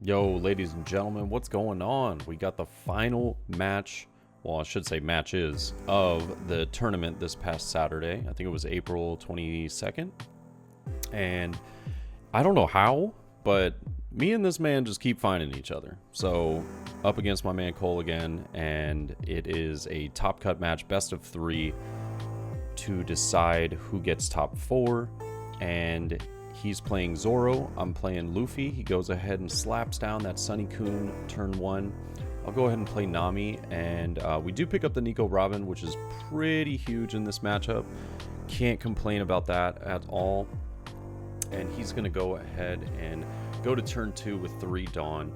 Yo, ladies and gentlemen, what's going on? We got the final match, well, I should say matches, of the tournament this past Saturday. I think it was April 22nd. And I don't know how, but me and this man just keep finding each other. So, up against my man Cole again, and it is a top cut match, best of 3, to decide who gets top 4. And he's playing Zoro, I'm playing Luffy. He goes ahead and slaps down that Sunny Kun turn 1. I'll go ahead and play Nami, and we do pick up the Nico Robin, which is pretty huge in this matchup. Can't complain about that at all. And he's going to go ahead and go to turn 2 with 3 Dawn.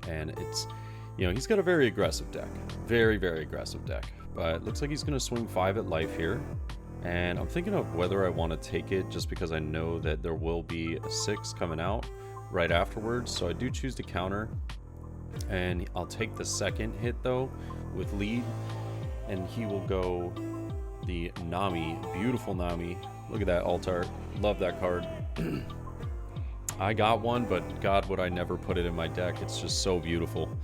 And it's, you know, he's got a very aggressive deck. Very, very aggressive deck. But it looks like he's going to swing 5 at life here. And I'm thinking of whether I want to take it just because I know that there will be a 6 coming out right afterwards. So I do choose to counter. And I'll take the second hit, though, with lead. And he will go the Nami. Beautiful Nami. Look at that alt art. Love that card. I got one, but God, would I never put it in my deck. It's just so beautiful.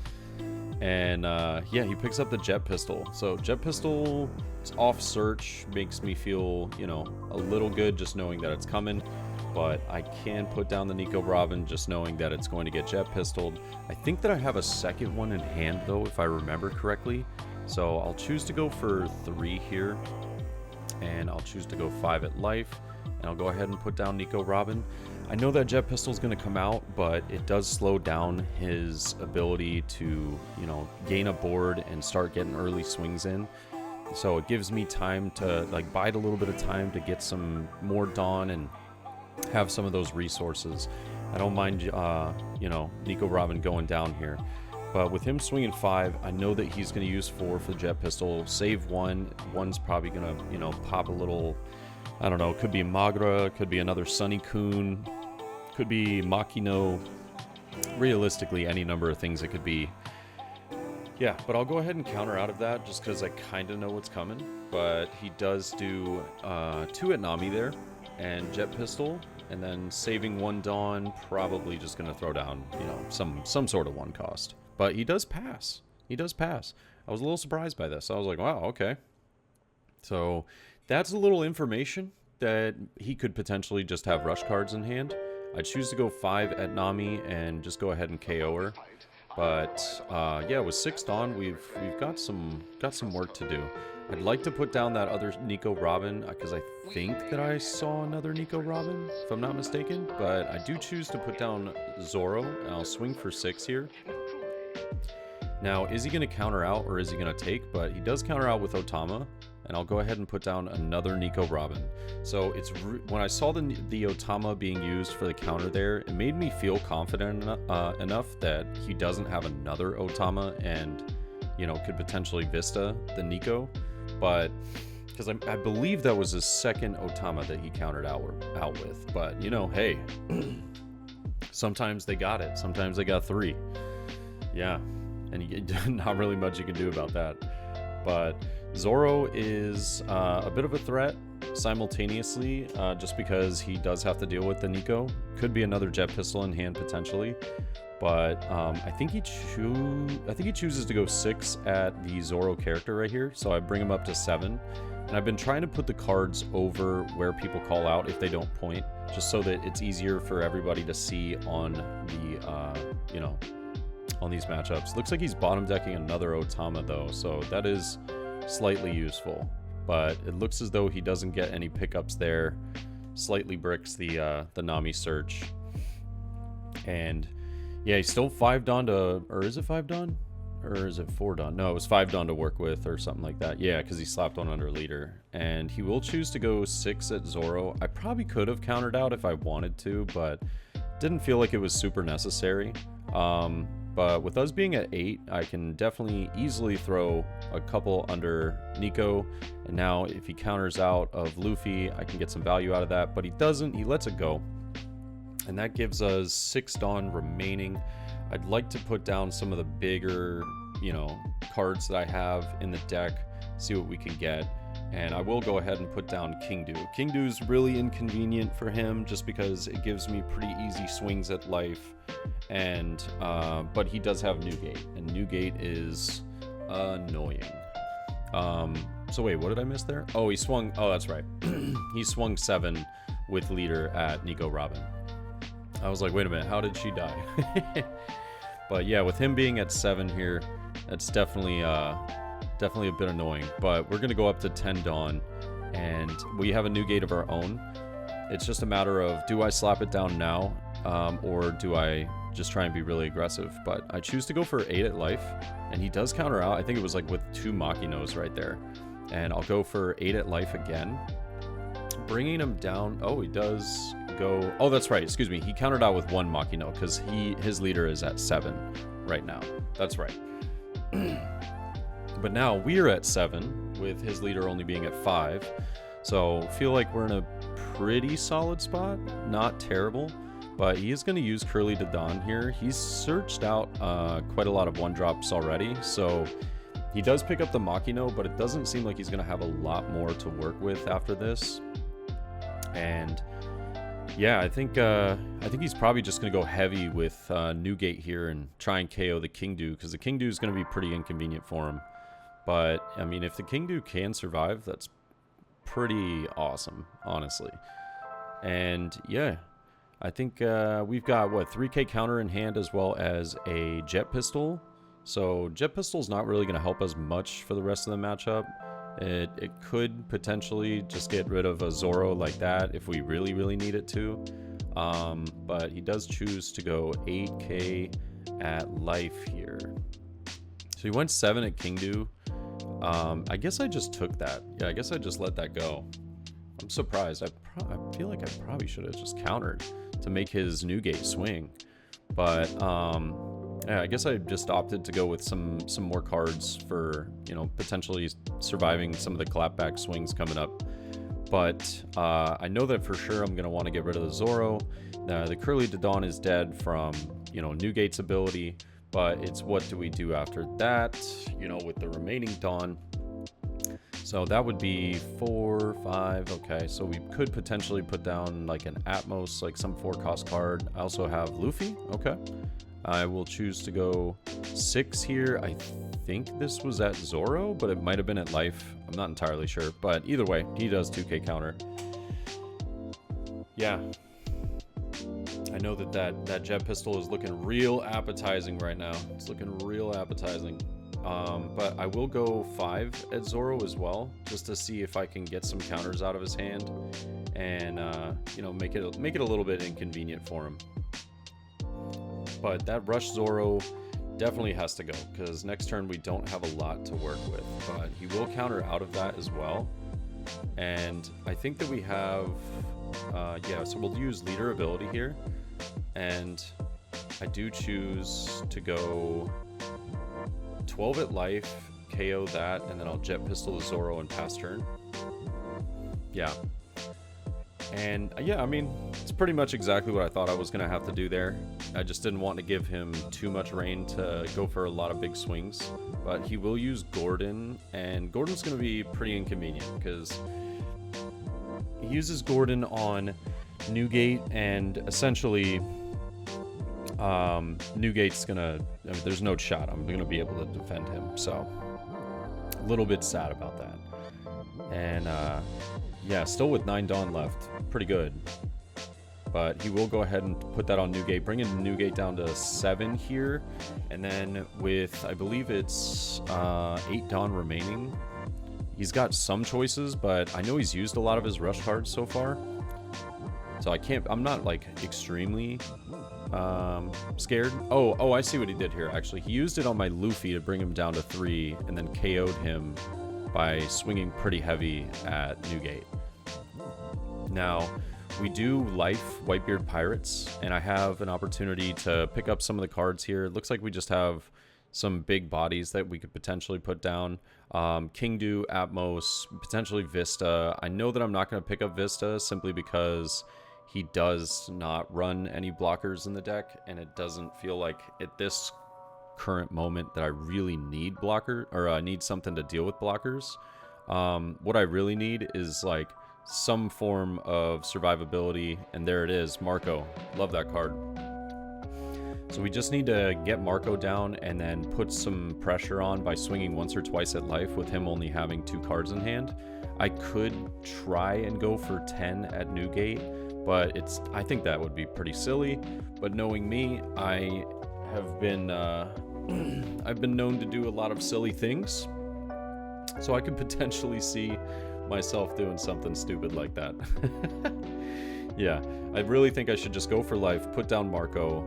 And yeah, he picks up the Jet Pistol. So Jet Pistol off search makes me feel, you know, a little good just knowing that it's coming. But I can put down the Nico Robin just knowing that it's going to get Jet Pistoled. I think that I have a second one in hand, though, if I remember correctly. So I'll choose to go for 3 here. And I'll choose to go 5 at life. And I'll go ahead and put down Nico Robin. I know that Jet Pistol is going to come out, but it does slow down his ability to, you know, gain a board and start getting early swings in. So it gives me time to, like, bide a little bit of time to get some more Dawn and have some of those resources. I don't mind, you know, Nico Robin going down here. But with him swinging 5, I know that he's going to use 4 for the Jet Pistol, save 1. One's probably going to, you know, pop a little, I don't know, could be Magra, could be another Sunny Kun, could be Makino. Realistically, any number of things it could be. Yeah, but I'll go ahead and counter out of that just because I kind of know what's coming. But he does do 2 at Nami there and Jet Pistol, and then saving 1 Dawn, probably just going to throw down, you know, some sort of 1 cost. But he does pass. He does pass. I was a little surprised by this. I was like, wow, okay. So that's a little information that he could potentially just have rush cards in hand. I choose to go 5 at Nami and just go ahead and KO her. But yeah, with 6 Dawn, we've got some work to do. I'd like to put down that other Nico Robin because I think that I saw another Nico Robin, if I'm not mistaken. But I do choose to put down Zoro, and I'll swing for 6 here. Now, is he going to counter out or is he going to take? But he does counter out with Otama, and I'll go ahead and put down another Nico Robin. So it's when I saw the Otama being used for the counter there, it made me feel confident enough that he doesn't have another Otama and, you know, could potentially Vista the Nico. But because I believe that was his second Otama that he countered out with. But, you know, hey, sometimes they got it. Sometimes they got 3. Yeah, and not really much you can do about that. But Zoro is a bit of a threat simultaneously, just because he does have to deal with the Nico. Could be another Jet Pistol in hand potentially, but I think he chooses to go 6 at the Zoro character right here. So I bring him up to 7, and I've been trying to put the cards over where people call out if they don't point, just so that it's easier for everybody to see on the you know, on these matchups. Looks like he's bottom decking another Otama though, so that is slightly useful. But it looks as though he doesn't get any pickups there. Slightly bricks the Nami search. And yeah, he's still 5 Dawn to, or is it 5 Dawn? Or is it 4 Dawn? No, it was 5 Dawn to work with or something like that. Yeah, because he slapped one under leader. And he will choose to go 6 at Zoro. I probably could have countered out if I wanted to, but didn't feel like it was super necessary. But with us being at 8, I can definitely easily throw a couple under Nico. And now if he counters out of Luffy, I can get some value out of that. But he doesn't. He lets it go. And that gives us 6 Dawn remaining. I'd like to put down some of the bigger, you know, cards that I have in the deck. See what we can get. And I will go ahead and put down Kingdu. Kingdu's really inconvenient for him just because it gives me pretty easy swings at life. And but he does have Newgate, and Newgate is annoying. So wait, what did I miss there? Oh, he swung. Oh, that's right. He swung 7 with leader at Nico Robin. I was like, wait a minute, how did she die? But yeah, with him being at 7 here, that's definitely a bit annoying. But we're gonna go up to 10 Dawn, and we have a Newgate of our own. It's just a matter of, do I slap it down now, or do I just try and be really aggressive? But I choose to go for 8 at life, and he does counter out. I think it was like with 2 Makinos right there. And I'll go for 8 at life again, bringing him down. Oh, he does go. Oh, that's right. Excuse me. He countered out with 1 Makino because his leader is at 7 right now. That's right. But now we're at 7 with his leader only being at 5. So feel like we're in a pretty solid spot. Not terrible. But he is going to use Curly to Dawn here. He's searched out quite a lot of 1-drops already. So he does pick up the Makino, but it doesn't seem like he's going to have a lot more to work with after this. And yeah, I think he's probably just going to go heavy with Newgate here and try and KO the Kingdu, because the Kingdu is going to be pretty inconvenient for him. But I mean, if the Kingdu can survive, that's pretty awesome, honestly. And yeah, I think we've got, what, 3k counter in hand as well as a Jet Pistol. So Jet Pistol's not really going to help us much for the rest of the matchup. It could potentially just get rid of a Zoro like that if we really, really need it to. But he does choose to go 8k at life here. So he went 7 at Kingdu. I guess I just took that. Yeah, I guess I just let that go. I'm surprised. I feel like I probably should have just countered to make his Newgate swing. But yeah, I guess I just opted to go with some more cards for, you know, potentially surviving some of the clapback swings coming up. But I know that for sure I'm going to want to get rid of the Zoro. The Curly de Dawn is dead from, you know, Newgate's ability. But it's what do we do after that, you know, with the remaining Dawn. So that would be 4, 5. Okay, so we could potentially put down like an Atmos, like some 4-cost card. I also have Luffy. Okay. I will choose to go 6 here. I think this was at Zoro, but it might have been at life. I'm not entirely sure. But either way, he does 2k counter. Yeah. I know that Jet Pistol is looking real appetizing right now. It's looking real appetizing. But I will go 5 at Zoro as well, just to see if I can get some counters out of his hand and you know, make it a little bit inconvenient for him. But that Rush Zoro definitely has to go, because next turn we don't have a lot to work with. But he will counter out of that as well. And I think that we have, yeah, so we'll use leader ability here. And I do choose to go 12 at life, KO that, and then I'll Jet Pistol the Zoro and pass turn. Yeah. And yeah, I mean, it's pretty much exactly what I thought I was going to have to do there. I just didn't want to give him too much rain to go for a lot of big swings. But he will use Gordon, and Gordon's going to be pretty inconvenient because he uses Gordon on Newgate, and essentially Newgate's going to, I mean, there's no shot I'm going to be able to defend him. So a little bit sad about that. And yeah, still with 9 Dawn left. Pretty good. But he will go ahead and put that on Newgate, bringing Newgate down to 7 here. And then with, I believe it's 8 Dawn remaining, he's got some choices, but I know he's used a lot of his rush cards so far. So I'm not like extremely scared. Oh, I see what he did here. Actually, he used it on my Luffy to bring him down to 3 and then KO'd him by swinging pretty heavy at Newgate. Now, we do life Whitebeard Pirates, and I have an opportunity to pick up some of the cards here. It looks like we just have some big bodies that we could potentially put down. Kingdu, Atmos, potentially Vista. I know that I'm not going to pick up Vista simply because he does not run any blockers in the deck, and it doesn't feel like at this current moment that I really need blocker, or need something to deal with blockers. What I really need is like some form of survivability, and there it is, Marco. Love that card. So we just need to get Marco down and then put some pressure on by swinging once or twice at life with him only having 2 cards in hand. I could try and go for 10 at Newgate, but I think that would be pretty silly. But knowing me, I have been I've been known to do a lot of silly things, so I could potentially see myself doing something stupid like that. Yeah, I really think I should just go for life, put down Marco,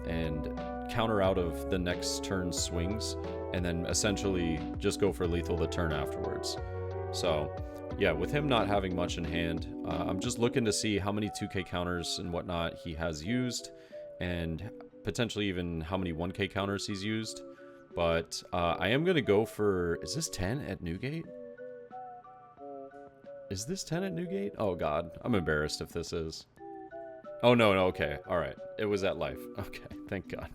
and counter out of the next turn's swings, and then essentially just go for lethal the turn afterwards. So yeah, with him not having much in hand, I'm just looking to see how many 2K counters and whatnot he has used, and potentially even how many 1K counters he's used. But I am going to go for... Is this 10 at Newgate? Is this 10 at Newgate? Oh god, I'm embarrassed if this is. Oh no, okay, alright. It was at life. Okay, thank god.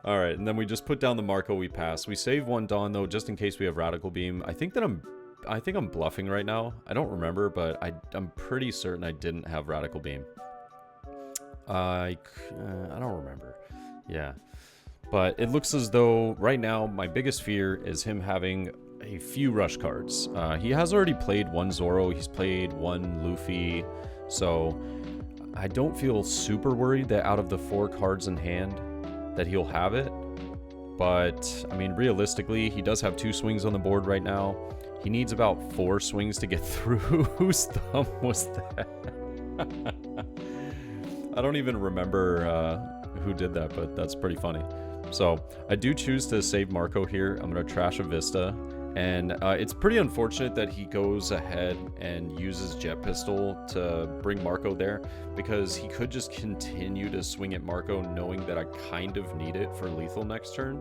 Alright, and then we just put down the Marco we passed. We save 1 Dawn though, just in case we have Radical Beam. I think I'm bluffing right now. I don't remember, but I'm pretty certain I didn't have Radical Beam. I don't remember. Yeah. But it looks as though right now my biggest fear is him having a few rush cards. He has already played 1 Zoro, he's played 1 Luffy, so I don't feel super worried that out of the 4 cards in hand that he'll have it. But I mean, realistically, he does have 2 swings on the board right now. He needs about 4 swings to get through. Whose thumb was that? I don't even remember who did that, but that's pretty funny. So I do choose to save Marco here. I'm going to trash a Vista. And it's pretty unfortunate that he goes ahead and uses Jet Pistol to bring Marco there, because he could just continue to swing at Marco knowing that I kind of need it for lethal next turn.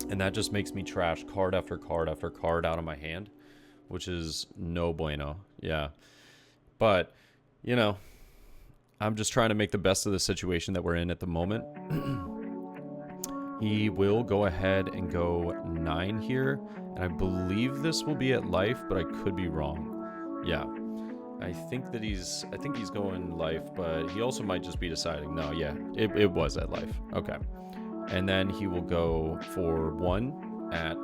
And that just makes me trash card after card after card out of my hand, which is no bueno. Yeah. But, you know, I'm just trying to make the best of the situation that we're in at the moment. He will go ahead and go 9 here, and I believe this will be at life, but I could be wrong. Yeah, I think he's going life, but he also might just be deciding. No, yeah, it was at life. Okay, and then he will go for 1 at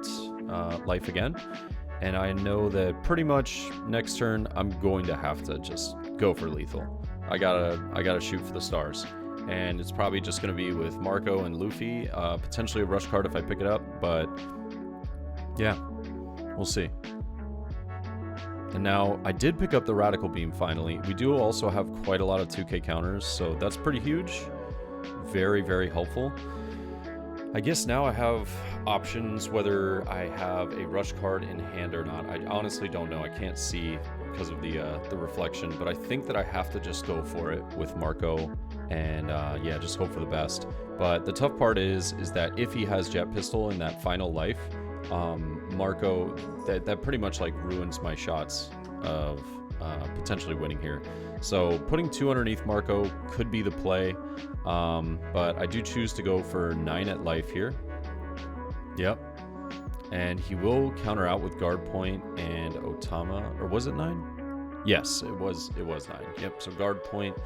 life again, and I know that pretty much next turn I'm going to have to just go for lethal. I gotta shoot for the stars. And it's probably just going to be with Marco and Luffy, potentially a rush card if I pick it up, but yeah, we'll see. And now, I did pick up the Radical Beam finally. We do also have quite a lot of 2K counters, so that's pretty huge. Very, very helpful. I guess now I have options whether I have a rush card in hand or not. I honestly don't know. I can't see because of the reflection, but I think that I have to just go for it with Marco and yeah, just hope for the best. But the tough part is that if he has Jet Pistol in that final life, Marco, that pretty much like ruins my shots of potentially winning here. So putting 2 underneath Marco could be the play, but I do choose to go for 9 at life here. Yep. And he will counter out with Guard Point and Otama, or was it 9? Yes, it was 9. Yep, so Guard Point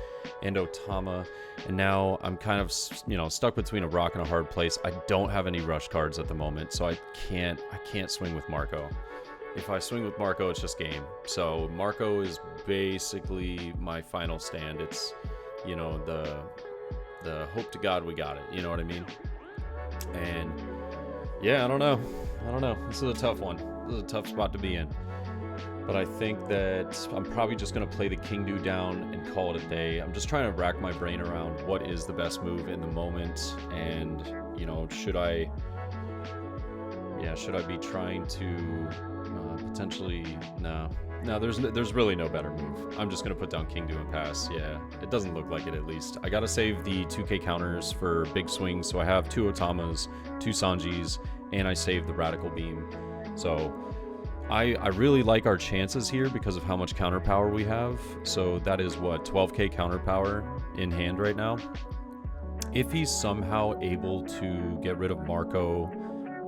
and Otama, and now I'm kind of, you know, stuck between a rock and a hard place. I don't have any rush cards at the moment, so I can't swing with Marco. If I swing with Marco, it's just game. So Marco is basically my final stand. It's, you know, the hope to God we got it. You know what I mean? And yeah, I don't know. This is a tough one. This is a tough spot to be in. But I think that I'm probably just going to play the King Do down and call it a day. I'm just trying to rack my brain around what is the best move in the moment. And, you know, should I be trying to potentially... No, there's really no better move. I'm just going to put down King Do and pass. Yeah, it doesn't look like it at least. I got to save the 2K counters for big swings. So I have 2 Otamas, 2 Sanjis, and I saved the Radical Beam. So... I really like our chances here because of how much counter power we have. So that is what, 12k counter power in hand right now. If he's somehow able to get rid of Marco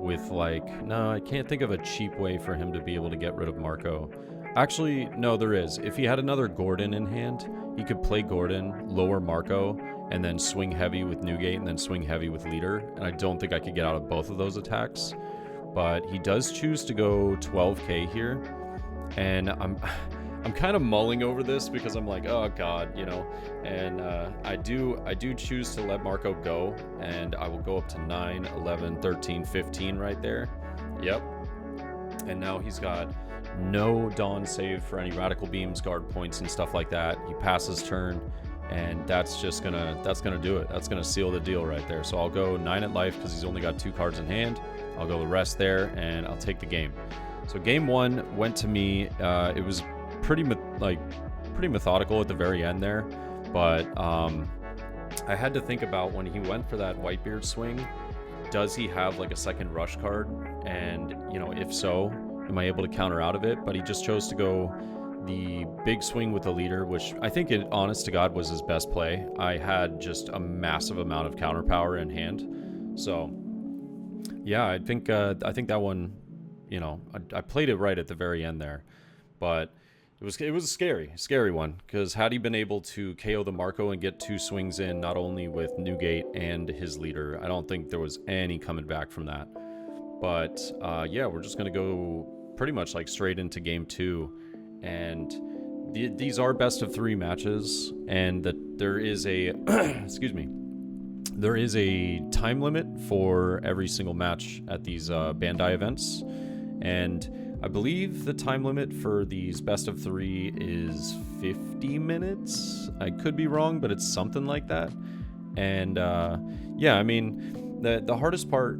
with like, no, I can't think of a cheap way for him to be able to get rid of Marco. Actually, no, there is. If he had another Gordon in hand, he could play Gordon, lower Marco, and then swing heavy with Newgate, and then swing heavy with Leader. And I don't think I could get out of both of those attacks. But he does choose to go 12k here. And I'm kind of mulling over this because I'm like, oh god, you know. And I do choose to let Marco go, and I will go up to 9, 11, 13, 15 right there. Yep. And now he's got no Dawn save for any radical beams, guard points, and stuff like that. He passes turn, and that's gonna do it. That's gonna seal the deal right there. So I'll go 9 at life because he's only got 2 cards in hand. I'll go the rest there, and I'll take the game. So game 1 went to me. It was pretty methodical at the very end there, but I had to think about when he went for that Whitebeard swing. Does he have like a second rush card? And you know, if so, am I able to counter out of it? But he just chose to go the big swing with the Leader, which I think, honest to God, was his best play. I had just a massive amount of counter power in hand. So, yeah, I think that one, you know, I played it right at the very end there. But it was a scary one, because had he been able to KO the Marco and get 2 swings in, not only with Newgate and his Leader, I don't think there was any coming back from that. But yeah, we're just gonna go pretty much like straight into game 2, and these are best of 3 matches, and that there is a excuse me, there is a time limit for every single match at these Bandai events, and I believe the time limit for these best of 3 is 50 minutes. I could be wrong, but it's something like that. And yeah, I mean, the hardest part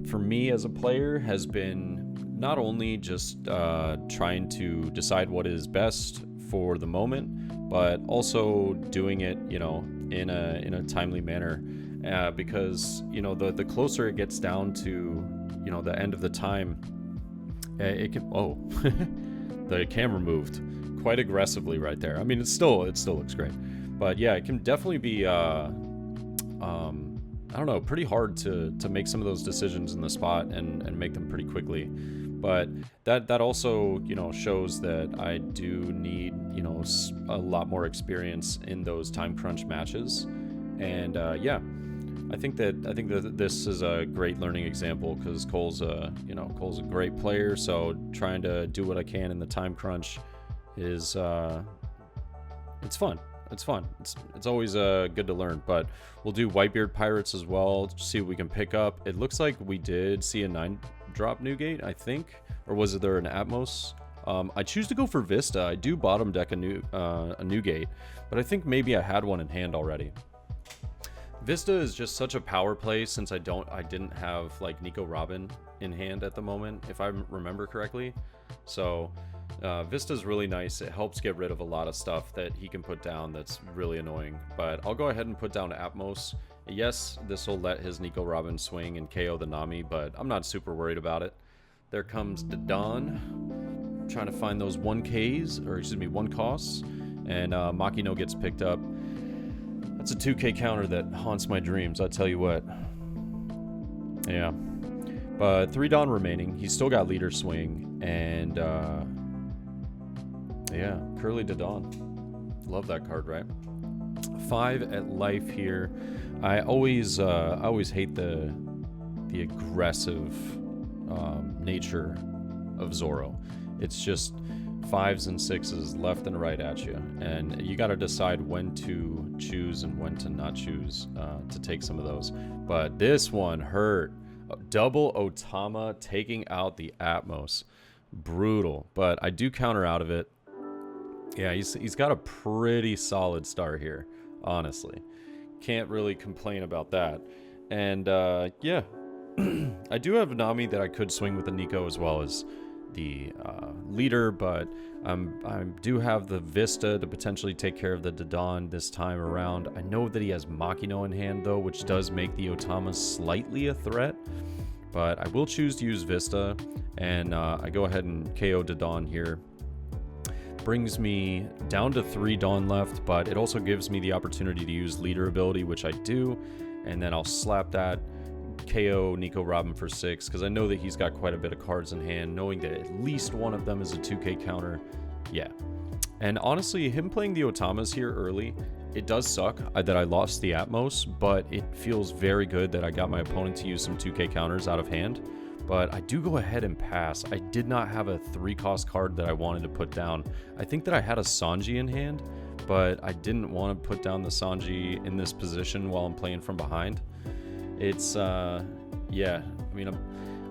for me as a player has been not only just trying to decide what is best for the moment, but also doing it, you know, in a timely manner, because you know, the closer it gets down to, you know, the end of the time, it can, oh the camera moved quite aggressively right there. I mean, it still looks great, but yeah, it can definitely be I don't know, pretty hard to make some of those decisions in the spot and make them pretty quickly. But that also, you know, shows that I do need, you know, a lot more experience in those time crunch matches. And yeah, I think that this is a great learning example, because Cole's a great player. So trying to do what I can in the time crunch is it's fun. It's fun. It's always good to learn. But we'll do Whitebeard Pirates as well, see what we can pick up. It looks like we did see a 9-drop Newgate, I think, or was there an Atmos? I choose to go for Vista. I do bottom deck a Newgate, but I think maybe I had one in hand already. Vista is just such a power play, since I didn't have like Nico Robin in hand at the moment, if I remember correctly. So Vista is really nice. It helps get rid of a lot of stuff that he can put down that's really annoying. But I'll go ahead and put down Atmos. Yes, this will let his Nico Robin swing and KO the Nami, but I'm not super worried about it. There comes the Dawn, trying to find those 1Ks, or excuse me, 1 costs, and Makino gets picked up. That's a 2K counter that haunts my dreams, I tell you what. Yeah. But 3 Dawn remaining. He's still got Leader swing, and yeah, Curly to Dawn. Love that card, right? 5 at life here. I always hate the aggressive nature of Zoro. It's just 5s and 6s left and right at you, and you got to decide when to choose and when to not choose to take some of those. But this one hurt. Double Otama taking out the Atmos. Brutal. But I do counter out of it. Yeah, he's got a pretty solid start here, honestly. Can't really complain about that. And yeah, I do have Nami that I could swing with the Nico as well as the Leader, but I do have the Vista to potentially take care of the Dawn this time around. I know that he has Makino in hand though, which does make the Otama slightly a threat, but I will choose to use Vista, and I go ahead and KO Dawn here. Brings me down to 3 Dawn left, but it also gives me the opportunity to use Leader ability, which I do, and then I'll slap that, KO Nico Robin for 6, because I know that he's got quite a bit of cards in hand, knowing that at least one of them is a 2k counter. Yeah. And honestly, him playing the Otamas here early, it does suck that I lost the Atmos, but it feels very good that I got my opponent to use some 2k counters out of hand. But I do go ahead and pass. I did not have a 3-cost card that I wanted to put down. I think that I had a Sanji in hand, but I didn't want to put down the Sanji in this position while I'm playing from behind. It's, yeah, I mean,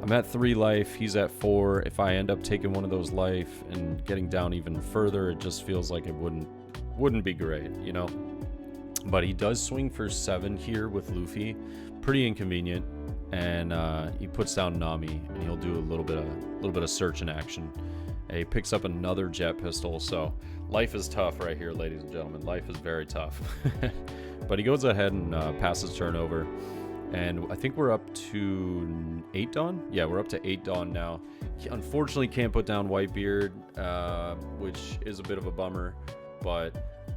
I'm at 3 life, he's at 4. If I end up taking one of those life and getting down even further, it just feels like it wouldn't be great, you know? But he does swing for 7 here with Luffy. Pretty inconvenient. And he puts down Nami, and he'll do a little bit of search in action. And he picks up another jet pistol. So life is tough right here, ladies and gentlemen. Life is very tough. But he goes ahead and passes turnover. And I think we're up to 8 Dawn? Yeah, we're up to 8 Dawn now. He unfortunately can't put down Whitebeard, which is a bit of a bummer. But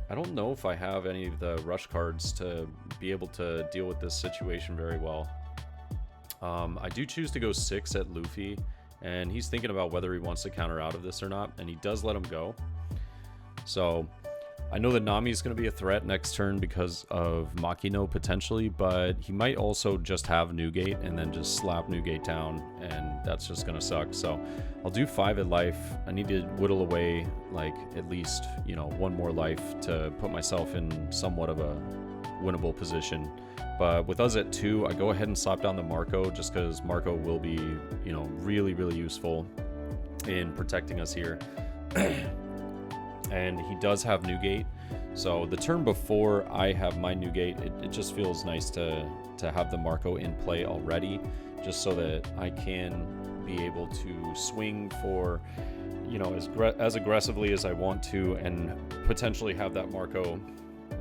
I don't know if I have any of the rush cards to be able to deal with this situation very well. I do choose to go 6 at Luffy, and he's thinking about whether he wants to counter out of this or not, and he does let him go. So I know that Nami's going to be a threat next turn because of Makino potentially, but he might also just have Newgate and then just slap Newgate down, and that's just going to suck. So I'll do 5 at life. I need to whittle away like at least, you know, 1 more life to put myself in somewhat of a winnable position. But with us at 2, I go ahead and slap down the Marco just because Marco will be, you know, really, really useful in protecting us here. And he does have Newgate. So the turn before I have my Newgate, it just feels nice to have the Marco in play already, just so that I can be able to swing for, you know, as aggressively as I want to, and potentially have that Marco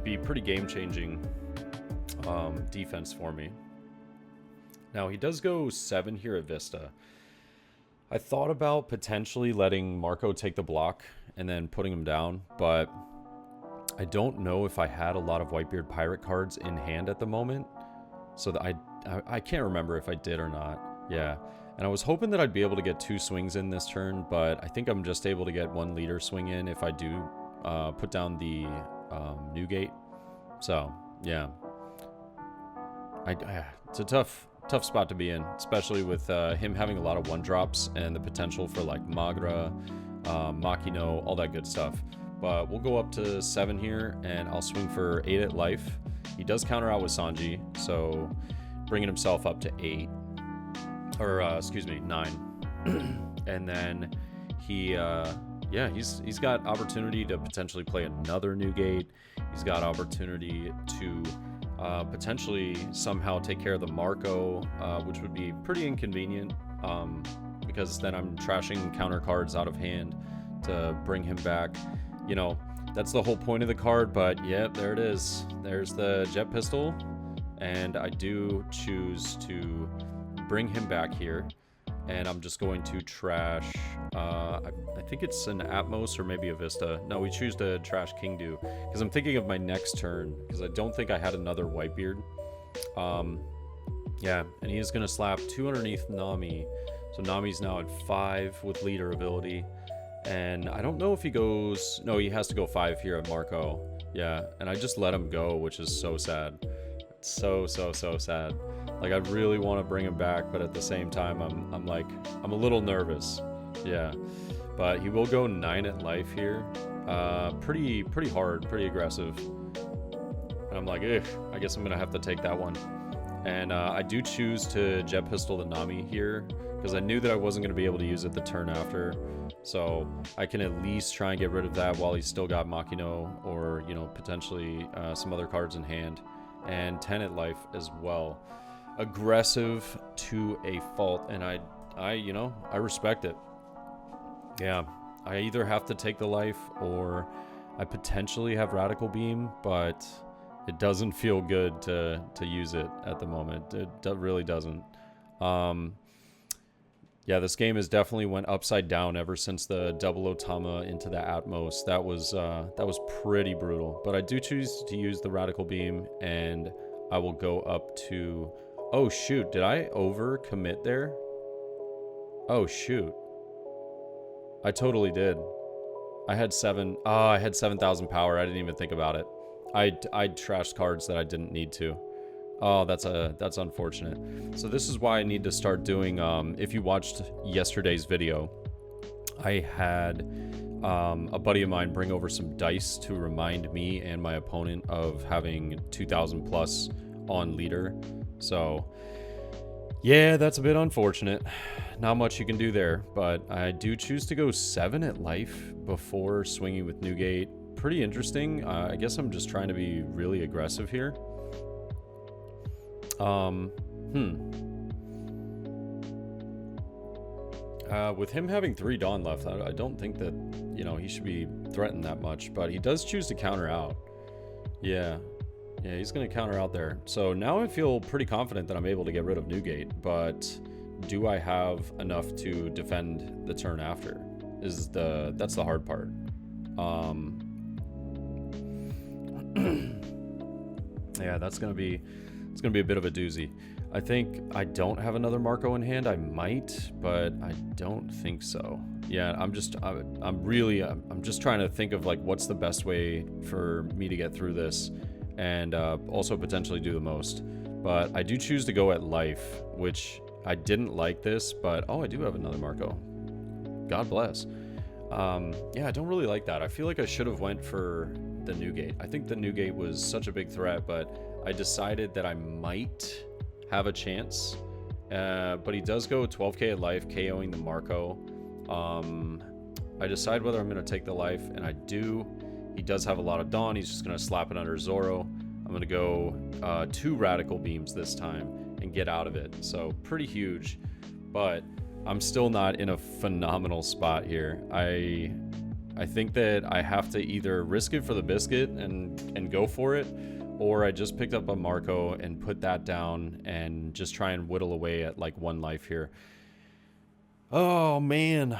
be pretty game-changing defense for me. Now he does go 7 here at Vista. I thought about potentially letting Marco take the block and then putting him down, but I don't know if I had a lot of Whitebeard Pirate cards in hand at the moment, so that I can't remember if I did or not. Yeah, and I was hoping that I'd be able to get 2 swings in this turn, but I think I'm just able to get 1 leader swing in if I do put down the Newgate. So yeah, it's a tough spot to be in, especially with him having a lot of 1-drops and the potential for like Magra, Makino, all that good stuff. But we'll go up to 7 here, and I'll swing for 8 at life. He does counter out with Sanji, so bringing himself up to 8, or excuse me, 9. And then he, yeah, he's got opportunity to potentially play another Newgate. He's got opportunity to potentially somehow take care of the Marco, which would be pretty inconvenient, because then I'm trashing counter cards out of hand to bring him back. You know, that's the whole point of the card, but yeah, there it is. There's the jet pistol, and I do choose to bring him back here, and I'm just going to trash, I think it's an Atmos or maybe a Vista. No, we choose to trash Kingdu, because I'm thinking of my next turn, because I don't think I had another Whitebeard. Yeah, and he is going to slap 2 underneath Nami, so Nami's now at 5 with leader ability. And I don't know if he goes... No, he has to go 5 here at Marco. Yeah, and I just let him go, which is so sad. It's so sad. Like, I really want to bring him back, but at the same time, I'm a little nervous. Yeah, but he will go 9 at life here. Pretty hard, pretty aggressive. And I'm like, I guess I'm going to have to take that one. And I do choose to jet pistol the Nami here, because I knew that I wasn't going to be able to use it the turn after. So I can at least try and get rid of that while he's still got Makino, or, you know, potentially some other cards in hand. And 10 at life as well. Aggressive to a fault, and I you know, I respect it. Yeah, I either have to take the life or I potentially have Radical Beam, but it doesn't feel good to use it at the moment. It really doesn't. Yeah, this game has definitely went upside down ever since the double Otama into the Atmos. That was pretty brutal. But I do choose to use the Radical Beam, and I will go up to Oh, shoot. Did I over commit there? Oh, shoot. I totally did. I had 7,000 power. I didn't even think about it. I trashed cards that I didn't need to. Oh, that's unfortunate. So this is why I need to start doing, if you watched yesterday's video, I had a buddy of mine bring over some dice to remind me and my opponent of having 2,000 plus on leader. So yeah, that's a bit unfortunate. Not much you can do there, but I do choose to go 7 at life before swinging with Newgate. Pretty interesting. I guess I'm just trying to be really aggressive here. With him having 3 Dawn left, I don't think that, you know, he should be threatened that much, but he does choose to counter out. Yeah, he's going to counter out there. So now I feel pretty confident that I'm able to get rid of Newgate, but do I have enough to defend the turn after? That's the hard part. Yeah, it's going to be a bit of a doozy. I think I don't have another Marco in hand. I might, but I don't think so. Yeah, I'm just trying to think of like what's the best way for me to get through this, and also potentially do the most. But I do choose to go at life, which I didn't like this, but oh, I do have another Marco. God bless. Yeah, I don't really like that. I feel like I should have went for the Newgate. I think the Newgate was such a big threat, but I decided that I might have a chance. But he does go 12k at life, KOing the Marco. I decide whether I'm going to take the life, and I do. He does have a lot of Dawn. He's just going to slap it under Zoro. I'm going to go 2 Radical Beams this time and get out of it. So pretty huge, but I'm still not in a phenomenal spot here. I think that I have to either risk it for the biscuit and go for it, or I just picked up a Marco and put that down and just try and whittle away at like 1 life here. Oh man,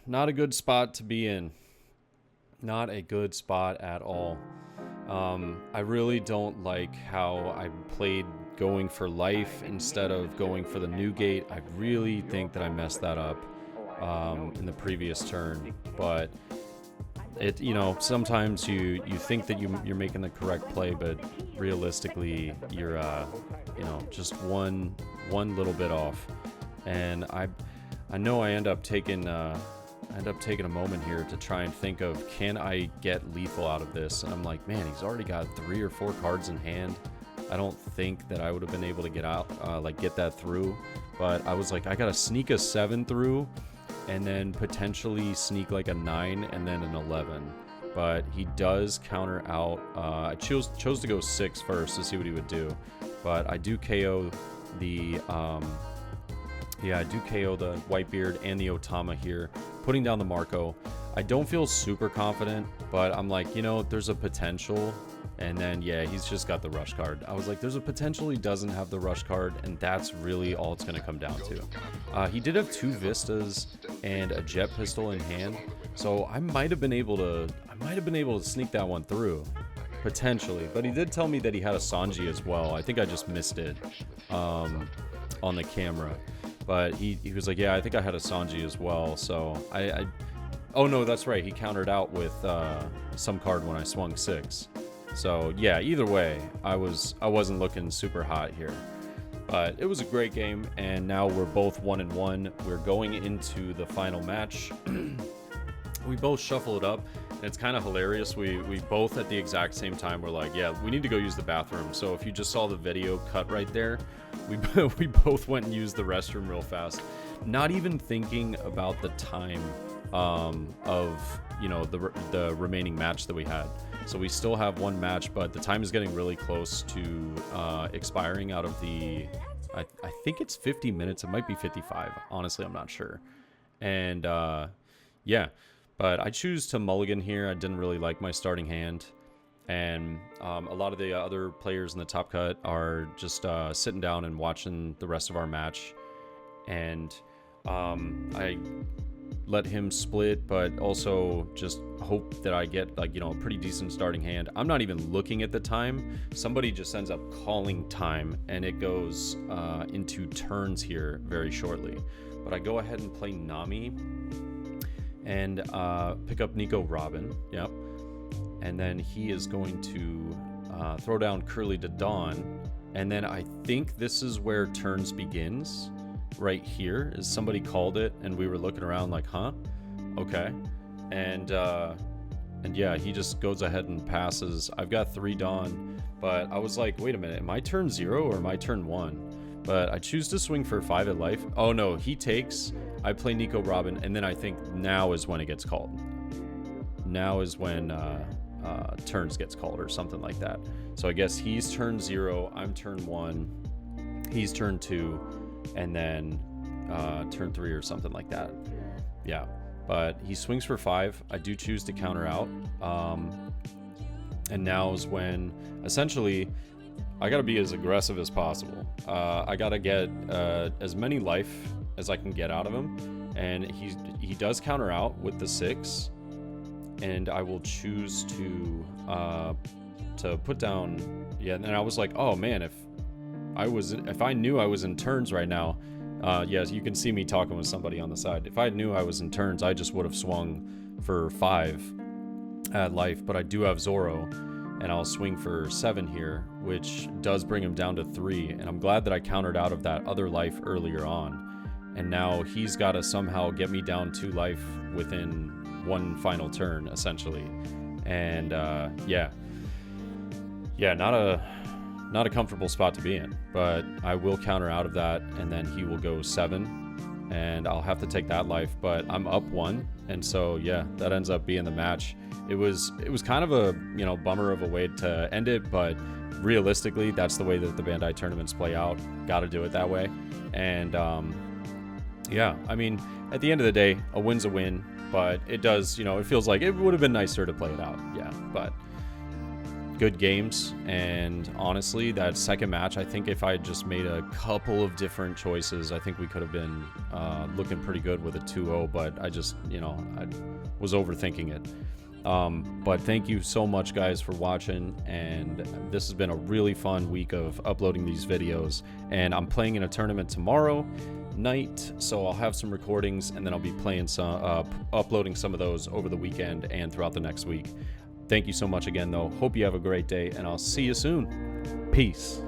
not a good spot to be in. Not a good spot at all. I really don't like how I played going for life instead of going for the Newgate. I really think that I messed that up in the previous turn, but it, you know, sometimes you think that you're making the correct play, but realistically you're you know, just one little bit off. And I know I end up taking a moment here to try and think of, can I get lethal out of this? And I'm like, man, he's already got 3 or 4 cards in hand. I don't think that I would have been able to get out, get that through. But I was like, I gotta sneak a 7 through, and then potentially sneak like a 9 and then an 11. But he does counter out. I chose to go 6 first to see what he would do. But I do KO the I do KO the Whitebeard and the Otama here, putting down the Marco. I don't feel super confident, but I'm like, you know, there's a potential. And then, yeah, he's just got the rush card. I was like, there's a potential he doesn't have the rush card, and that's really all it's going to come down to. He did have 2 Vistas and a Jet Pistol in hand, so I might have been able to sneak that one through, potentially. But he did tell me that he had a Sanji as well. I think I just missed it on the camera. But he was like, yeah, I think I had a Sanji as well. So oh no, that's right. He countered out with some card when I swung 6. So yeah, either way, I wasn't looking super hot here. But it was a great game, and now we're both 1-1. We're going into the final match. We both shuffle it up, and it's kind of hilarious. We both at the exact same time were like, yeah, we need to go use the bathroom. So if you just saw the video cut right there, we both went and used the restroom real fast, not even thinking about the time of, you know, the remaining match that we had. So we still have 1 match, but the time is getting really close to expiring out of the, I think it's 50 minutes. It might be 55. Honestly, I'm not sure. And yeah, but I choose to mulligan here. I didn't really like my starting hand. And a lot of the other players in the top cut are just sitting down and watching the rest of our match. And let him split, but also just hope that I get, like, you know, a pretty decent starting hand. I'm not even looking at the time. Somebody just ends up calling time, and it goes into turns here very shortly. But I go ahead and play Nami and pick up Nico Robin. Yep. And then he is going to throw down Curly to Dawn. And then I think this is where turns begins. Right here is somebody called it, and we were looking around like, huh? Okay. And yeah, he just goes ahead and passes. I've got 3 Dawn, but I was like, wait a minute, am I turn 0 or am I turn 1? But I choose to swing for 5 at life. Oh no, he takes. I play Nico Robin, and then I think now is when it gets called. Now is when turns gets called or something like that. So I guess he's turn 0, I'm turn 1, he's turn 2, and then turn 3 or something like that. Yeah, but he swings for 5. I do choose to counter out. And now is when, essentially, I gotta be as aggressive as possible. I gotta get as many life as I can get out of him. And he does counter out with the 6. And I will choose to put down, yeah. And I was like, oh man, if I knew I was in turns right now, yes, you can see me talking with somebody on the side. If I knew I was in turns, I just would have swung for 5 at life. But I do have Zoro, and I'll swing for 7 here, which does bring him down to 3. And I'm glad that I countered out of that other life earlier on. And now he's got to somehow get me down 2 life within 1 final turn, essentially. And yeah, not a comfortable spot to be in, but I will counter out of that, and then he will go 7, and I'll have to take that life, but I'm up 1, and so yeah, that ends up being the match. It was kind of a, you know, bummer of a way to end it, but realistically, that's the way that the Bandai tournaments play out. Got to do it that way. And yeah, I mean, at the end of the day, a win's a win, but it does, you know, it feels like it would have been nicer to play it out. Yeah, but good games. And honestly, that second match, I think if I just made a couple of different choices, I think we could have been looking pretty good with a 2-0, but I just, you know, I was overthinking it. But thank you so much, guys, for watching, and this has been a really fun week of uploading these videos. And I'm playing in a tournament tomorrow night, so I'll have some recordings, and then I'll be playing some uploading some of those over the weekend and throughout the next week. Thank you so much again, though. Hope you have a great day, and I'll see you soon. Peace.